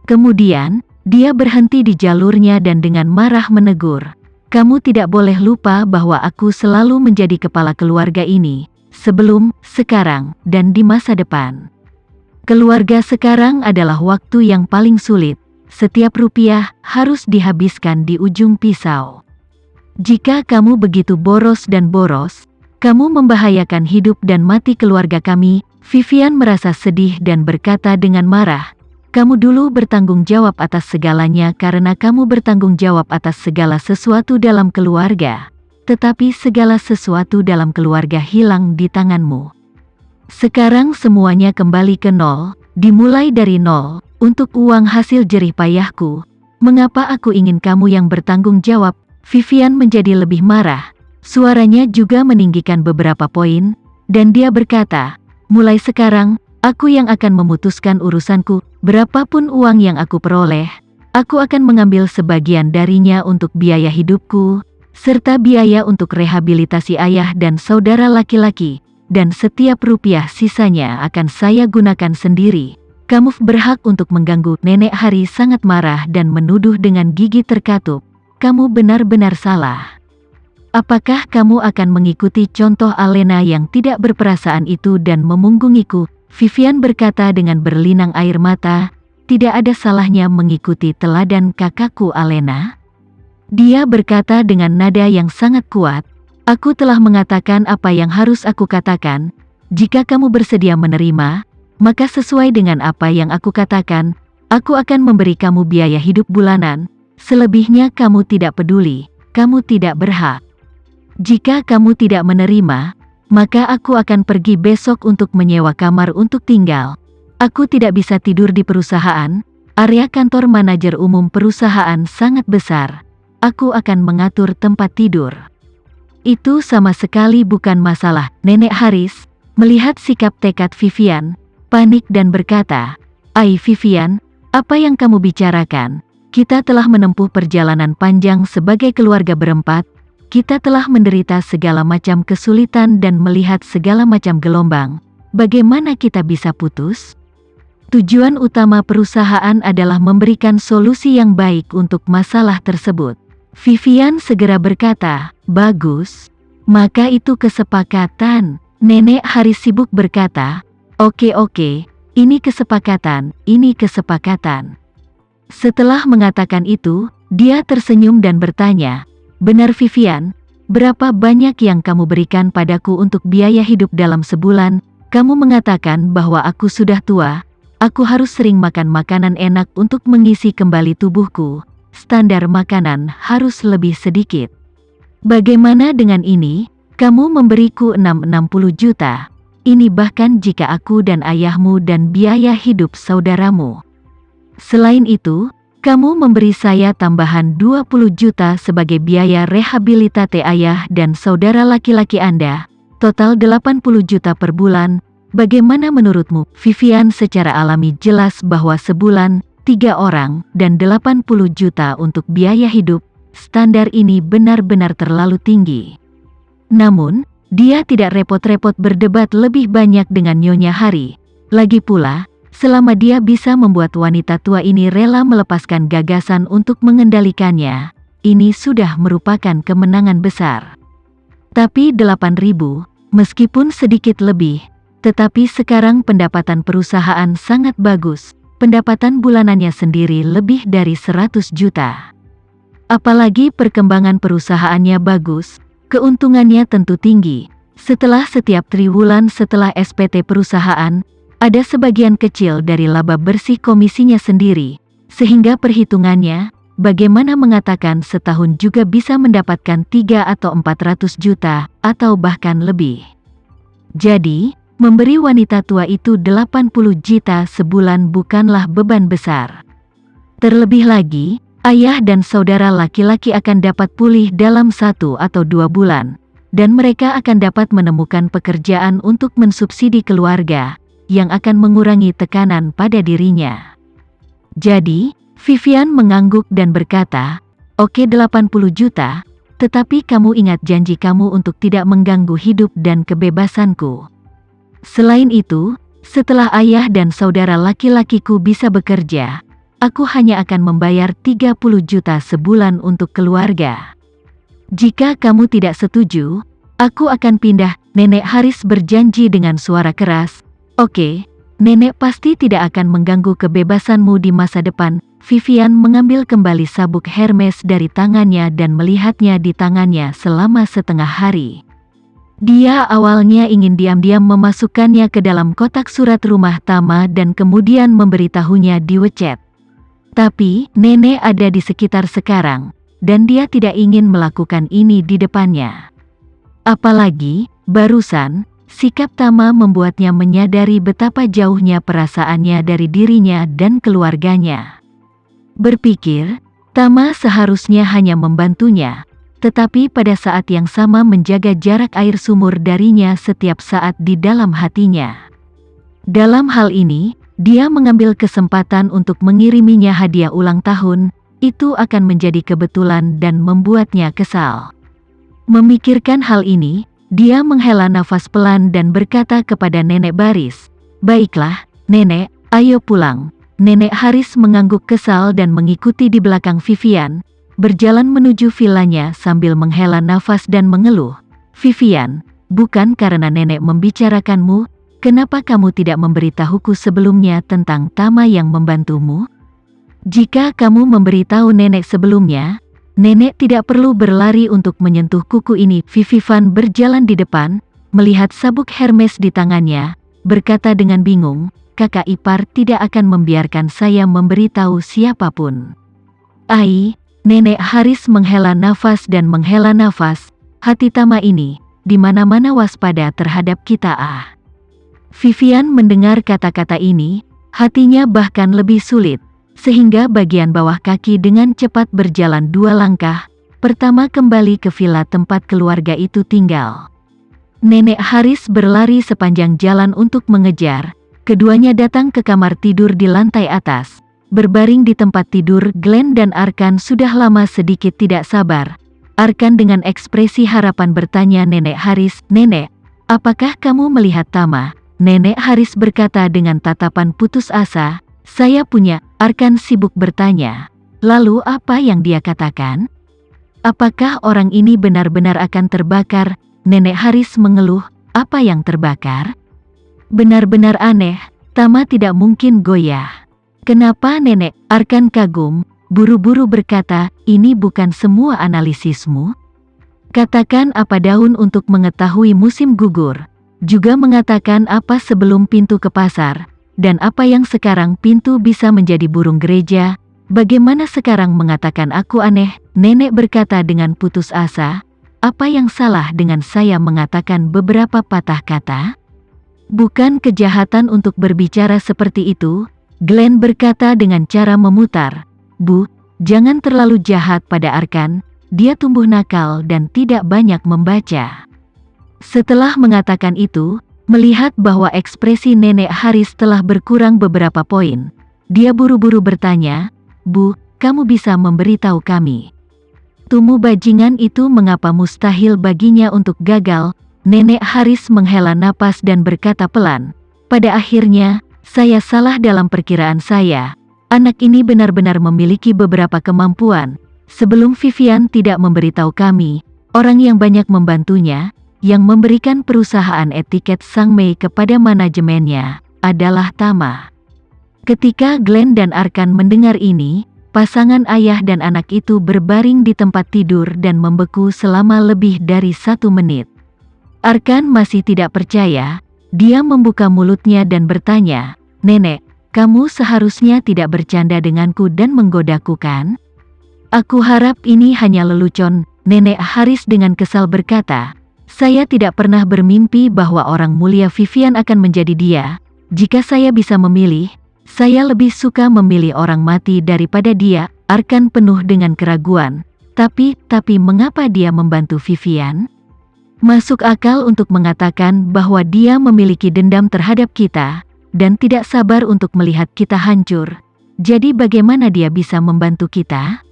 Kemudian, dia berhenti di jalurnya dan dengan marah menegur, "Kamu tidak boleh lupa bahwa aku selalu menjadi kepala keluarga ini, sebelum, sekarang, dan di masa depan. Keluarga sekarang adalah waktu yang paling sulit. Setiap rupiah harus dihabiskan di ujung pisau. Jika kamu begitu boros dan boros, kamu membahayakan hidup dan mati keluarga kami." Vivian merasa sedih dan berkata dengan marah, "Kamu dulu bertanggung jawab atas segalanya karena kamu bertanggung jawab atas segala sesuatu dalam keluarga. Tetapi segala sesuatu dalam keluarga hilang di tanganmu. Sekarang semuanya kembali ke nol, dimulai dari nol, untuk uang hasil jerih payahku. Mengapa aku ingin kamu yang bertanggung jawab?" Vivian menjadi lebih marah. Suaranya juga meninggikan beberapa poin, dan dia berkata, "Mulai sekarang, aku yang akan memutuskan urusanku. Berapapun uang yang aku peroleh, aku akan mengambil sebagian darinya untuk biaya hidupku, serta biaya untuk rehabilitasi ayah dan saudara laki-laki, dan setiap rupiah sisanya akan saya gunakan sendiri. Kamu berhak untuk mengganggu." Nenek Hari sangat marah dan menuduh dengan gigi terkatup, "Kamu benar-benar salah. Apakah kamu akan mengikuti contoh Alena yang tidak berperasaan itu dan memunggungiku?" Vivian berkata dengan berlinang air mata, "Tidak ada salahnya mengikuti teladan kakakku Alena." Dia berkata dengan nada yang sangat kuat, "Aku telah mengatakan apa yang harus aku katakan. Jika kamu bersedia menerima, maka sesuai dengan apa yang aku katakan, aku akan memberi kamu biaya hidup bulanan. Selebihnya kamu tidak peduli, kamu tidak berhak. Jika kamu tidak menerima, maka aku akan pergi besok untuk menyewa kamar untuk tinggal. Aku tidak bisa tidur di perusahaan, area kantor manajer umum perusahaan sangat besar. Aku akan mengatur tempat tidur. Itu sama sekali bukan masalah." Nenek Haris melihat sikap tekad Vivian, panik dan berkata, "Ai Vivian, apa yang kamu bicarakan? Kita telah menempuh perjalanan panjang sebagai keluarga berempat. Kita telah menderita segala macam kesulitan dan melihat segala macam gelombang. Bagaimana kita bisa putus? Tujuan utama perusahaan adalah memberikan solusi yang baik untuk masalah tersebut." Vivian segera berkata, "Bagus. Maka itu kesepakatan." Nenek Haris sibuk berkata, Oke, ini kesepakatan, ini kesepakatan." Setelah mengatakan itu, dia tersenyum dan bertanya, "Benar Vivian, berapa banyak yang kamu berikan padaku untuk biaya hidup dalam sebulan? Kamu mengatakan bahwa aku sudah tua, aku harus sering makan makanan enak untuk mengisi kembali tubuhku. Standar makanan harus lebih sedikit. Bagaimana dengan ini? Kamu memberiku 60 juta. Ini bahkan jika aku dan ayahmu dan biaya hidup saudaramu. Selain itu, kamu memberi saya tambahan 20 juta sebagai biaya rehabilitasi ayah dan saudara laki-laki Anda. Total 80 juta per bulan. Bagaimana menurutmu?" Vivian secara alami jelas bahwa sebulan, 3 orang, dan 80 juta untuk biaya hidup, standar ini benar-benar terlalu tinggi. Namun, dia tidak repot-repot berdebat lebih banyak dengan Nyonya Hari. Lagi pula, selama dia bisa membuat wanita tua ini rela melepaskan gagasan untuk mengendalikannya, ini sudah merupakan kemenangan besar. Tapi 8.000, meskipun sedikit lebih, tetapi sekarang pendapatan perusahaan sangat bagus. Pendapatan bulanannya sendiri lebih dari 100 juta. Apalagi perkembangan perusahaannya bagus, keuntungannya tentu tinggi. Setelah setiap triwulan setelah SPT perusahaan, ada sebagian kecil dari laba bersih komisinya sendiri, sehingga perhitungannya, bagaimana mengatakan setahun juga bisa mendapatkan 3 atau 400 juta, atau bahkan lebih. Jadi, memberi wanita tua itu 80 juta sebulan bukanlah beban besar. Terlebih lagi, ayah dan saudara laki-laki akan dapat pulih dalam 1 atau 2 bulan, dan mereka akan dapat menemukan pekerjaan untuk mensubsidi keluarga, yang akan mengurangi tekanan pada dirinya. Jadi, Vivian mengangguk dan berkata, "Oke 80 juta, tetapi kamu ingat janji kamu untuk tidak mengganggu hidup dan kebebasanku. Selain itu, setelah ayah dan saudara laki-lakiku bisa bekerja, aku hanya akan membayar 30 juta sebulan untuk keluarga. Jika kamu tidak setuju, aku akan pindah." Nenek Haris berjanji dengan suara keras. "Oke, nenek pasti tidak akan mengganggu kebebasanmu di masa depan." Vivian mengambil kembali sabuk Hermes dari tangannya dan melihatnya di tangannya selama setengah hari. Dia awalnya ingin diam-diam memasukkannya ke dalam kotak surat rumah Tama dan kemudian memberitahunya di WeChat. Tapi, nenek ada di sekitar sekarang, dan dia tidak ingin melakukan ini di depannya. Apalagi, barusan, sikap Tama membuatnya menyadari betapa jauhnya perasaannya dari dirinya dan keluarganya. Berpikir, Tama seharusnya hanya membantunya, tetapi pada saat yang sama menjaga jarak air sumur darinya setiap saat di dalam hatinya. Dalam hal ini, dia mengambil kesempatan untuk mengiriminya hadiah ulang tahun. Itu akan menjadi kebetulan dan membuatnya kesal. Memikirkan hal ini, dia menghela nafas pelan dan berkata kepada Nenek Baris, "Baiklah, Nenek, ayo pulang." Nenek Haris mengangguk kesal dan mengikuti di belakang Vivian, berjalan menuju villanya sambil menghela nafas dan mengeluh. "Vivian, bukan karena nenek membicarakanmu, kenapa kamu tidak memberitahuku sebelumnya tentang Tama yang membantumu? Jika kamu memberitahu nenek sebelumnya, nenek tidak perlu berlari untuk menyentuh kuku ini." Vivian berjalan di depan, melihat sabuk Hermes di tangannya, berkata dengan bingung, "Kakak ipar tidak akan membiarkan saya memberitahu siapapun." "Ai," Nenek Haris menghela nafas dan menghela nafas, "hati Tama ini, di mana-mana waspada terhadap kita." Vivian mendengar kata-kata ini, hatinya bahkan lebih sulit, sehingga bagian bawah kaki dengan cepat berjalan 2 langkah, pertama kembali ke villa tempat keluarga itu tinggal. Nenek Haris berlari sepanjang jalan untuk mengejar. Keduanya datang ke kamar tidur di lantai atas. Berbaring di tempat tidur Glenn dan Arkan sudah lama sedikit tidak sabar. Arkan dengan ekspresi harapan bertanya Nenek Haris, "Nenek, apakah kamu melihat Tama?" Nenek Haris berkata dengan tatapan putus asa, "Saya punya." Arkan sibuk bertanya, "Lalu apa yang dia katakan? Apakah orang ini benar-benar akan terbakar?" Nenek Haris mengeluh, "Apa yang terbakar? Benar-benar aneh, Tama tidak mungkin goyah." "Kenapa Nenek?" Arkan kagum, buru-buru berkata, "Ini bukan semua analisismu. Katakan apa daun untuk mengetahui musim gugur, juga mengatakan apa sebelum pintu ke pasar, dan apa yang sekarang pintu bisa menjadi burung gereja. Bagaimana sekarang mengatakan aku aneh?" Nenek berkata dengan putus asa, "Apa yang salah dengan saya mengatakan beberapa patah kata? Bukan kejahatan untuk berbicara seperti itu." Glenn berkata dengan cara memutar, "Bu, jangan terlalu jahat pada Arkan, dia tumbuh nakal dan tidak banyak membaca." Setelah mengatakan itu, melihat bahwa ekspresi Nenek Haris telah berkurang beberapa poin, dia buru-buru bertanya, "Bu, kamu bisa memberitahu kami, tumu bajingan itu mengapa mustahil baginya untuk gagal?" Nenek Haris menghela napas dan berkata pelan, "Pada akhirnya, saya salah dalam perkiraan saya. Anak ini benar-benar memiliki beberapa kemampuan. Sebelum Vivian tidak memberitahu kami, orang yang banyak membantunya, yang memberikan perusahaan etiket Sang Mei kepada manajemennya, adalah Tama." Ketika Glenn dan Arkan mendengar ini, pasangan ayah dan anak itu berbaring di tempat tidur dan membeku selama lebih dari 1 menit. Arkan masih tidak percaya. Dia membuka mulutnya dan bertanya, "Nenek, kamu seharusnya tidak bercanda denganku dan menggodaku kan? Aku harap ini hanya lelucon." Nenek Haris dengan kesal berkata, "Saya tidak pernah bermimpi bahwa orang mulia Vivian akan menjadi dia. Jika saya bisa memilih, saya lebih suka memilih orang mati daripada dia." Arkan penuh dengan keraguan. Tapi mengapa dia membantu Vivian? Masuk akal untuk mengatakan bahwa dia memiliki dendam terhadap kita, dan tidak sabar untuk melihat kita hancur. Jadi bagaimana dia bisa membantu kita?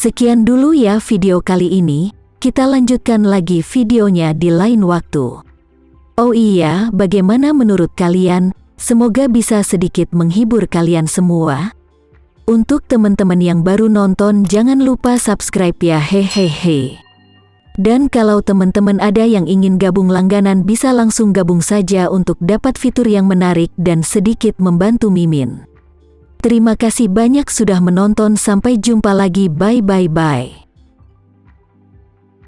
Sekian dulu ya video kali ini, kita lanjutkan lagi videonya di lain waktu. Oh iya, bagaimana menurut kalian? Semoga bisa sedikit menghibur kalian semua. Untuk teman-teman yang baru nonton, jangan lupa subscribe ya, hehehe. Dan kalau teman-teman ada yang ingin gabung langganan, bisa langsung gabung saja untuk dapat fitur yang menarik dan sedikit membantu Mimin. Terima kasih banyak sudah menonton, sampai jumpa lagi, bye.